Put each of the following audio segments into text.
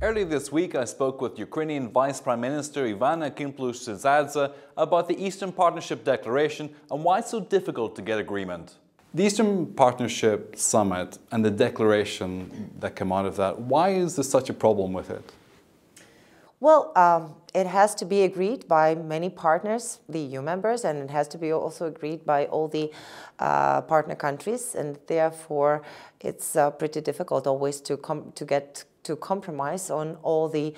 Earlier this week, I spoke with Ukrainian Vice Prime Minister Ivanna Klympush-Tsintsadze about the Eastern Partnership Declaration and why it's so difficult to get agreement. The Eastern Partnership Summit and the declaration that came out of that, why is there such a problem with it? Well, it has to be agreed by many partners, the EU members, and it has to be also agreed by all the partner countries, and therefore it's pretty difficult always to get to compromise on all the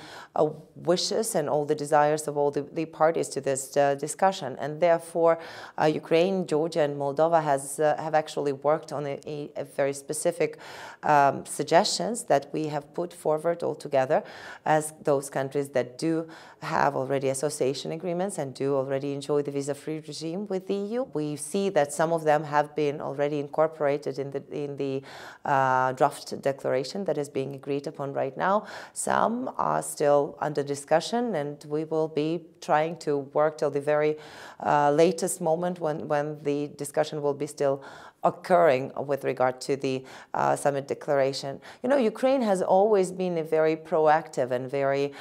wishes and all the desires of all the parties to this discussion. And therefore, Ukraine, Georgia and Moldova have actually worked on a very specific suggestions that we have put forward all together as those countries that do have already association agreements and do already enjoy the visa-free regime with the EU. We see that some of them have been already incorporated in the draft declaration that is being agreed upon right now. Some are still under discussion, and we will be trying to work till the very latest moment when the discussion will be still occurring with regard to the summit declaration. You know, Ukraine has always been a very proactive and very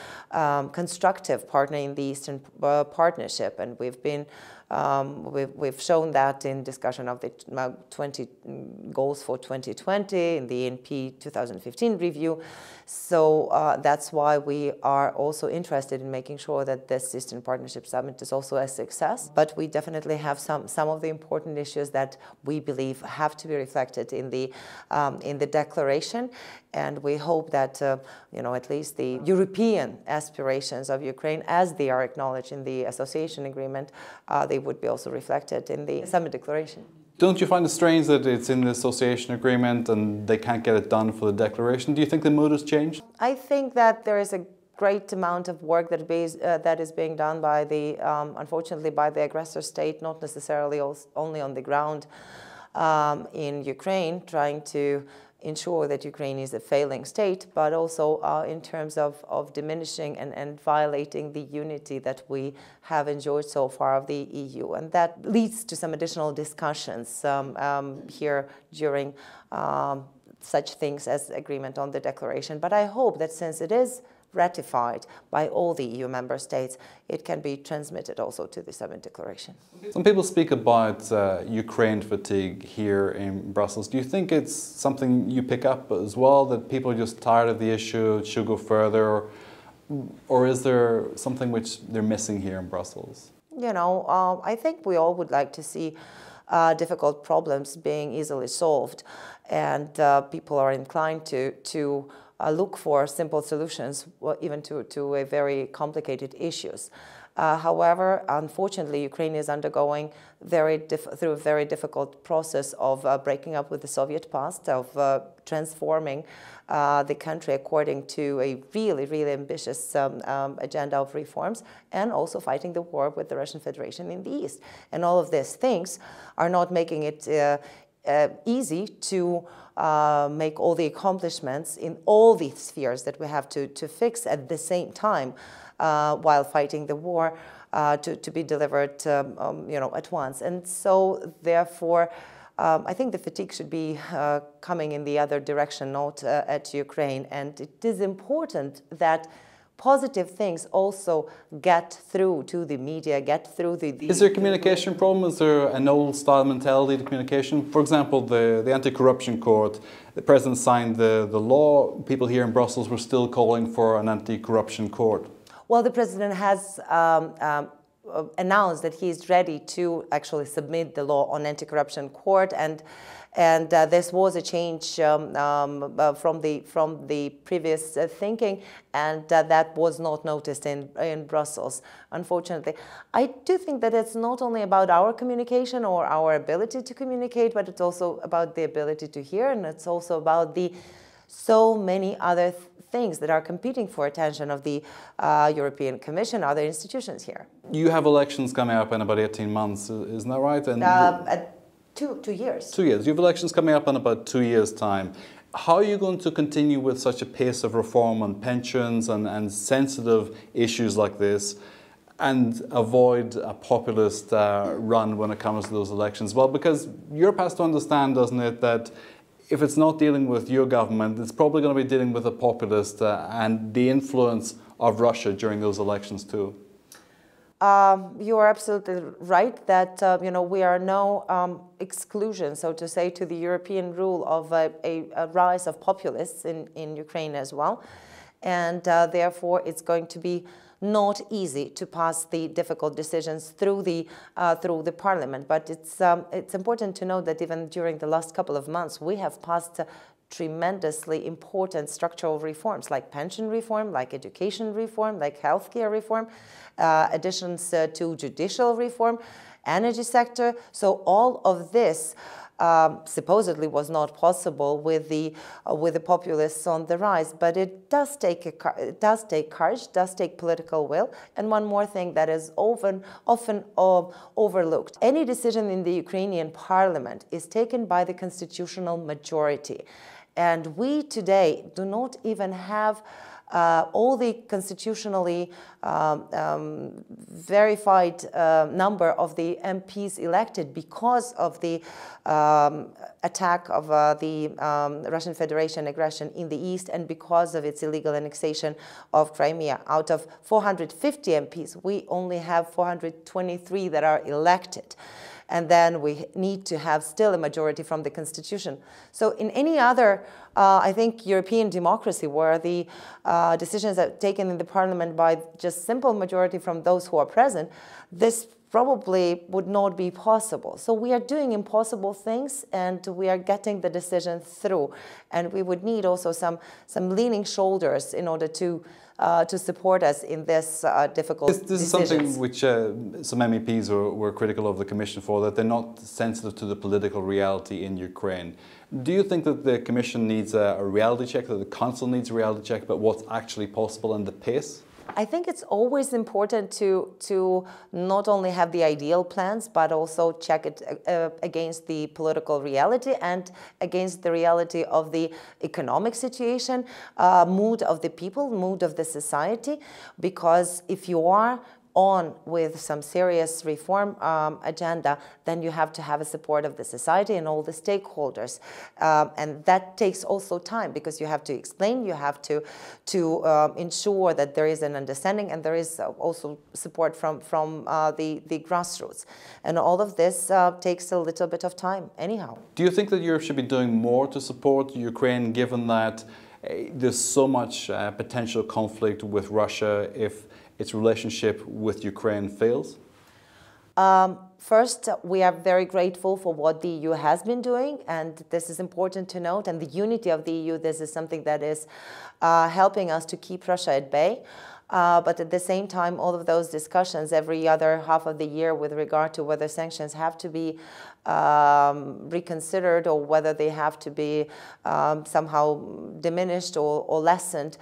constructive partner in the Eastern Partnership, and we've been we've shown that in discussion of the 20 goals for 2020 in the ENP 2015 review. So that's why we are also interested in making sure that this Eastern Partnership Summit is also a success. But we definitely have some of the important issues that we believe have to be reflected in the declaration, and we hope that you know, at least the European aspirations of Ukraine, as they are acknowledged in the association agreement, they would be also reflected in the summit declaration. Don't you find it strange that it's in the association agreement and they can't get it done for the declaration? Do you think the mood has changed? I think that there is a great amount of work that is being done by the, unfortunately, by the aggressor state, not necessarily only on the ground in Ukraine, trying to ensure that Ukraine is a failing state, but also in terms of diminishing and violating the unity that we have enjoyed so far of the EU. And that leads to some additional discussions here during such things as agreement on the declaration. But I hope that since it is ratified by all the EU member states, it can be transmitted also to the summit declaration. Some people speak about Ukraine fatigue here in Brussels. Do you think it's something you pick up as well, that people are just tired of the issue, it should go further, or is there something which they're missing here in Brussels? You know, I think we all would like to see difficult problems being easily solved, and people are inclined to look for simple solutions, even to a very complicated issues. However, unfortunately, Ukraine is undergoing through a very difficult process of breaking up with the Soviet past, of transforming the country according to a really, really ambitious agenda of reforms, and also fighting the war with the Russian Federation in the East. And all of these things are not making it easy to make all the accomplishments in all the spheres that we have to fix at the same time while fighting the war to be delivered you know, at once. And so therefore I think the fatigue should be coming in the other direction, not at Ukraine. And it is important that positive things also get through to the media, get through the... Is there a communication problem? Is there an old-style mentality to communication? For example, the anti-corruption court, the president signed the law. People here in Brussels were still calling for an anti-corruption court. Well, the president has announced that he is ready to actually submit the law on anti-corruption court, and this was a change from the previous thinking, and that was not noticed in Brussels, unfortunately. I do think that it's not only about our communication or our ability to communicate, but it's also about the ability to hear, and it's also about the so many other things that are competing for attention of the European Commission, other institutions here. You have elections coming up in about 18 months, isn't that right? And Two years. 2 years. You have elections coming up in about 2 years' time. How are you going to continue with such a pace of reform on pensions and sensitive issues like this, and avoid a populist run when it comes to those elections? Well, because Europe has to understand, doesn't it, that if it's not dealing with your government, it's probably going to be dealing with the populists and the influence of Russia during those elections too. You are absolutely right that we are no exclusion, so to say, to the European rule of a rise of populists in Ukraine as well, and therefore it's going to be not easy to pass the difficult decisions through the parliament. But it's important to note that even during the last couple of months, we have passed tremendously important structural reforms, like pension reform, like education reform, like healthcare reform, additions to judicial reform, energy sector. So all of this supposedly was not possible with the populists on the rise, but it does take courage, does take political will. And one more thing that is often overlooked: any decision in the Ukrainian parliament is taken by the constitutional majority, and we today do not even have all the constitutionally verified number of the MPs elected because of the attack of the Russian Federation aggression in the east and because of its illegal annexation of Crimea. Out of 450 MPs, we only have 423 that are elected. And then we need to have still a majority from the constitution. So in any other, I think, European democracy where the decisions are taken in the parliament by just simple majority from those who are present, this probably would not be possible. So we are doing impossible things and we are getting the decision through. And we would need also some leaning shoulders in order to support us in this difficult decisions. This is something which some MEPs were critical of the Commission for, that they're not sensitive to the political reality in Ukraine. Do you think that the Commission needs a reality check, that the Council needs a reality check about what's actually possible and the pace? I think it's always important to not only have the ideal plans, but also check it against the political reality and against the reality of the economic situation, mood of the people, mood of the society. Because if you are on with some serious reform agenda, then you have to have a support of the society and all the stakeholders. And that takes also time because you have to explain, you have to ensure that there is an understanding and there is also support from the grassroots. And all of this takes a little bit of time anyhow. Do you think that Europe should be doing more to support Ukraine, given that there's so much potential conflict with Russia if its relationship with Ukraine fails? First, we are very grateful for what the EU has been doing, and this is important to note, and the unity of the EU, this is something that is helping us to keep Russia at bay. But at the same time, all of those discussions every other half of the year with regard to whether sanctions have to be reconsidered or whether they have to be somehow diminished or lessened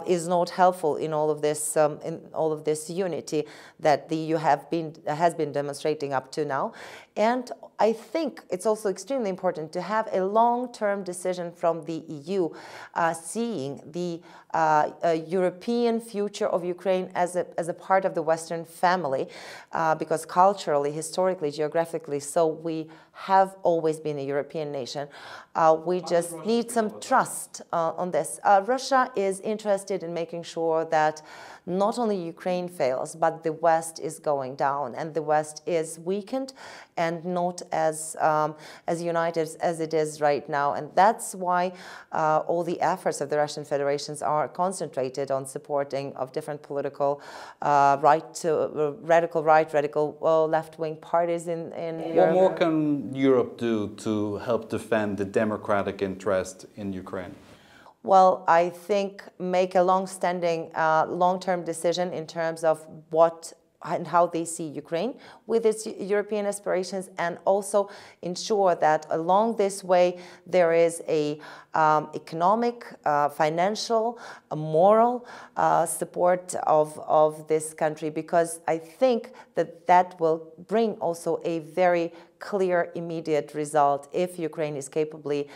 is not helpful in all of this unity that the EU has been demonstrating up to now. And I think it's also extremely important to have a long-term decision from the EU, seeing the European future of Ukraine as a part of the Western family, because culturally, historically, geographically, so we have always been a European nation. We just need some trust on this. Russia is interested in making sure that not only Ukraine fails, but the West is going down and the West is weakened and not as united as it is right now. And that's why all the efforts of the Russian Federation are concentrated on supporting of different political radical right, radical left-wing parties in Europe. What more can Europe do to help defend the democratic interest in Ukraine? Well, I think make a long-standing, long-term decision in terms of what and how they see Ukraine with its European aspirations, and also ensure that along this way there is a economic, financial, moral support of this country, because I think that will bring also a very clear, immediate result if Ukraine is capably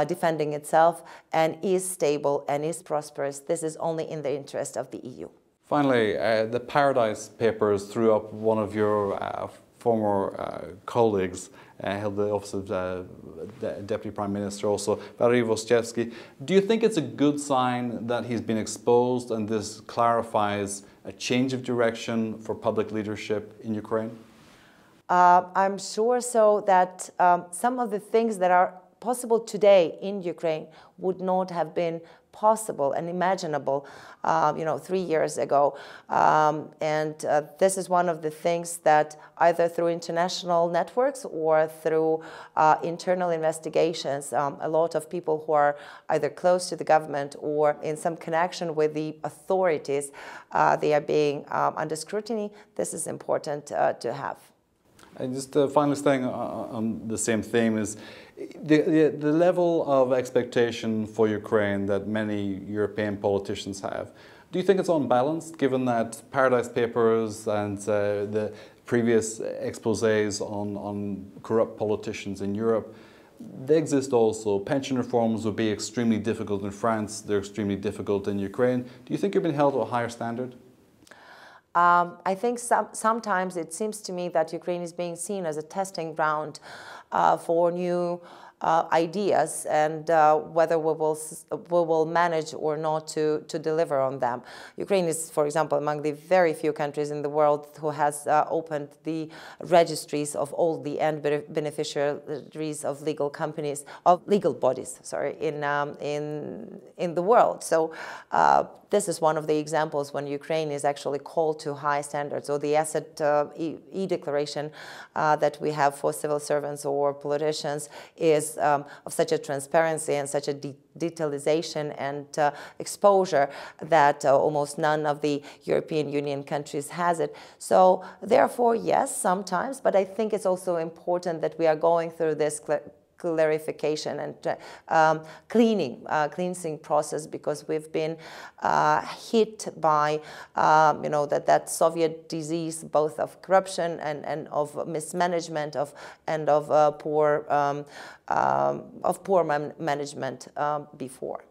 defending itself and is stable and is prosperous. This is only in the interest of the EU. Finally, the Paradise Papers threw up one of your former colleagues, held the office of Deputy Prime Minister also, Valery Vostyevsky. Do you think it's a good sign that he's been exposed and this clarifies a change of direction for public leadership in Ukraine? I'm sure so that some of the things that are possible today in Ukraine would not have been possible and imaginable, 3 years ago. This is one of the things that either through international networks or through internal investigations, a lot of people who are either close to the government or in some connection with the authorities, they are being under scrutiny. This is important to have. And just the final thing on the same theme is the level of expectation for Ukraine that many European politicians have. Do you think it's unbalanced, given that Paradise Papers and the previous exposés on corrupt politicians in Europe, they exist also? Pension reforms would be extremely difficult in France, they're extremely difficult in Ukraine. Do you think you've been held to a higher standard? I think sometimes it seems to me that Ukraine is being seen as a testing ground for new ideas and whether we will manage or not to deliver on them. Ukraine is, for example, among the very few countries in the world who has opened the registries of all the end beneficiaries of legal companies, of legal bodies, sorry, in the world. So this is one of the examples when Ukraine is actually called to high standards, or the asset e-declaration that we have for civil servants or politicians is of such a transparency and such a detailization and exposure that almost none of the European Union countries has it. So therefore, yes, sometimes, but I think it's also important that we are going through this clarification and cleansing process, because we've been hit by that Soviet disease, both of corruption and of mismanagement and of poor management before.